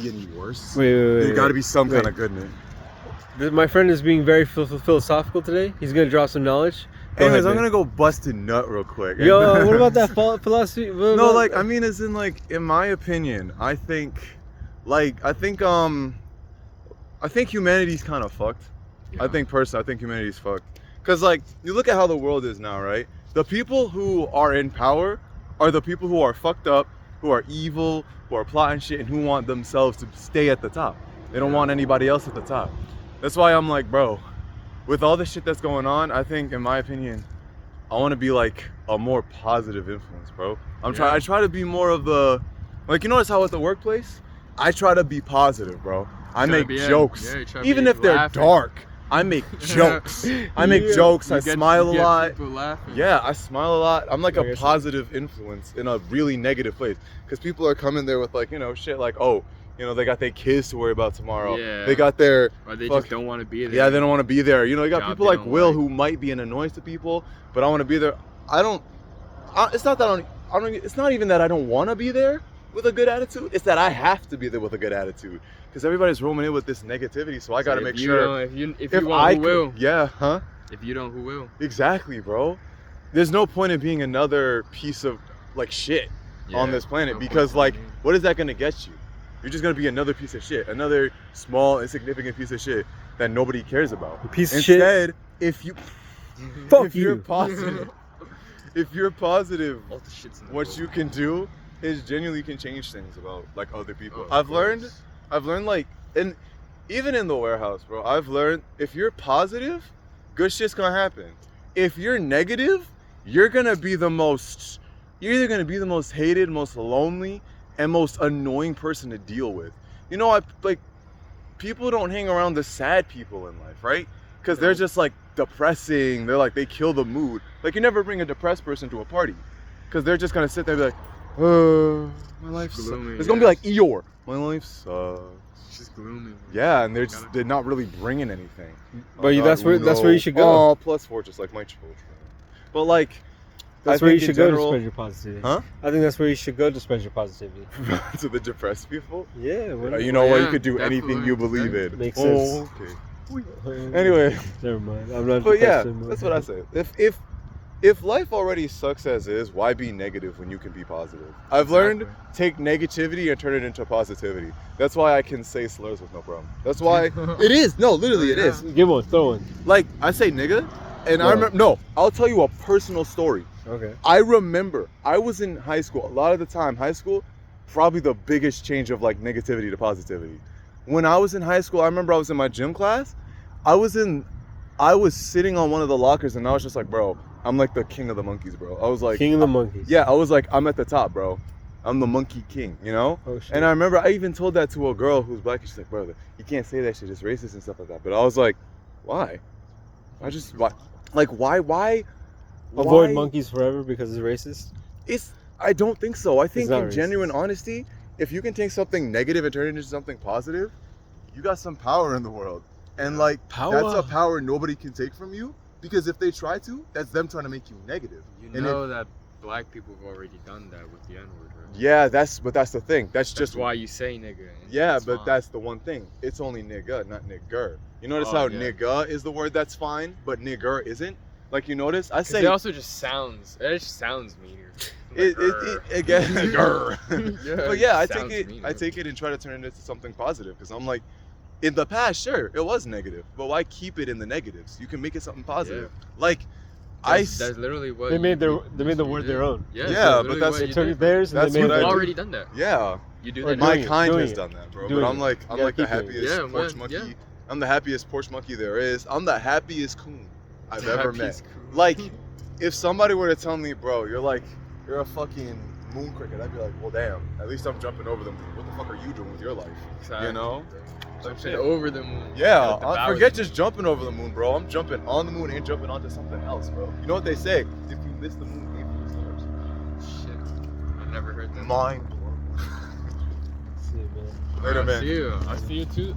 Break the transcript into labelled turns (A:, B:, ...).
A: any worse.
B: Wait.
A: There got to be some kind
B: Wait.
A: of good in it.
B: My friend is being very philosophical today. He's gonna drop some knowledge.
A: Anyways, I'm gonna go bust a nut real quick.
B: Yo, what about that philosophy?
A: No, like I mean, as in like, in my opinion, I think humanity's kind of fucked.
C: Yeah.
A: I think humanity's fucked. Cause like you look at how the world is now, right? The people who are in power are the people who are fucked up, who are evil, who are plotting shit, and who want themselves to stay at the top. They don't want anybody else at the top. That's why I'm like, bro, with all the shit that's going on, I think, in my opinion, I want to be like a more positive influence, bro. I try to be more of the, like, you notice how at the workplace, I try to be positive, bro. I make jokes, even if they're dark. I make jokes. I make jokes. I smile a lot. Yeah, I smile a lot. I'm like a positive influence in a really negative place, because people are coming there with like, you know, shit like, oh, you know, they got their kids to worry about tomorrow.
C: Yeah.
A: They got their...
C: Or they just don't want to be there.
A: Yeah, they don't want to be there. You know, you got
C: Job
A: people
C: they
A: like
C: don't
A: Will
C: like.
A: who might be an annoyance to people, but I want to be there. It's not that it's not even that I don't want to be there with a good attitude. It's that I have to be there with a good attitude, because everybody's roaming in with this negativity. So I got to make sure.
C: If you want, who will?
A: Yeah, huh?
C: If you don't, who will?
A: Exactly, bro. There's no point in being another piece of like shit on this planet, because like, what is that gonna get you? You're just gonna be another piece of shit, another small, insignificant piece of shit that nobody cares about. Instead, if you're positive, what you can do is genuinely can change things about like other people. I've learned like, and even in the warehouse, bro, I've learned if you're positive, good shit's gonna happen. If you're negative, you're either gonna be the most hated, most lonely, and most annoying person to deal with. You know, people don't hang around the sad people in life, right? Because they're just like depressing. They're like, they kill the mood. Like, you never bring a depressed person to a party, because they're just gonna sit there and be like, my life sucks. It's gonna be like Eeyore, my life sucks.
C: It's just gloomy.
A: Yeah, and they're not really bringing anything.
B: But that's where you should go.
A: Oh, +4, just like my children. But like,
B: that's where you should go to spread your positivity.
A: Huh?
B: I think that's where you should go to spread your positivity.
A: To the depressed people?
B: Yeah.
A: You know what? You could do anything you believe in.
B: Makes sense.
A: Okay. Anyway.
B: Never mind. I'm not.
A: But yeah, that's what I say. If life already sucks as is, why be negative when you can be positive? I've learned, take negativity and turn it into positivity. That's why I can say slurs with no problem. That's why it is. No, literally it is.
B: Give one, throw one.
A: Like, I say nigga, and I remember, no, I'll tell you a personal story.
B: Okay.
A: I remember I was in high school. A lot of the time, high school, probably the biggest change of like negativity to positivity. When I was in high school, I remember I was in my gym class. I was sitting on one of the lockers, and I was just like, bro, I'm like the king of the monkeys, bro. I was like,
B: king of the monkeys.
A: Yeah, I was like, I'm at the top, bro. I'm the monkey king, you know?
B: Oh, shit.
A: And I remember I even told that to a girl who's black, and she's like, brother, you can't say that shit, it's racist and stuff like that. But I was like, why? Why?
B: Avoid monkeys forever because it's racist?
A: I don't think so. I think in
B: racist.
A: genuine honesty, if you can take something negative and turn it into something positive, you got some power in the world. And like, that's a power nobody can take from you, because if they try to, that's them trying to make you negative.
C: You know that black people have already done that with the N-word, right?
A: Yeah, that's the thing. That's just
C: why you say nigga.
A: Yeah, but that's the one thing. It's only nigga, not nigger. You notice how nigga is the word that's fine, but nigger isn't? Like, you notice? I say...
C: It also just sounds... It just sounds meaner.
A: Again, nigger. But yeah, I take it and try to turn it into something positive, because I'm like, in the past, sure, it was negative, but why keep it in the negatives? You can make it something positive. Like,
C: that's literally what
B: they made the word their own.
C: Yeah,
A: but that's
B: they took theirs.
A: That's
B: and
A: what
C: You've already done that.
A: Yeah,
C: you do that.
A: My kind has done that, bro. But I'm like the happiest porch monkey.
C: Yeah.
A: I'm the happiest porch monkey there is. I'm the happiest coon I've ever met. Like, if somebody were to tell me, bro, you're a fucking moon cricket, I'd be like, well, damn. At least I'm jumping over the moon. What the fuck are you doing with your life?
C: Exactly.
A: You know?
C: Jumping over the moon.
A: Yeah, forget just jumping over the moon, bro. I'm jumping on the moon and jumping onto something else, bro. You know what they say? If you miss the moon, aim for the stars.
C: Shit. I've never heard that.
A: Mind blown.
B: See you, man.
A: Later, man.
C: I see you too.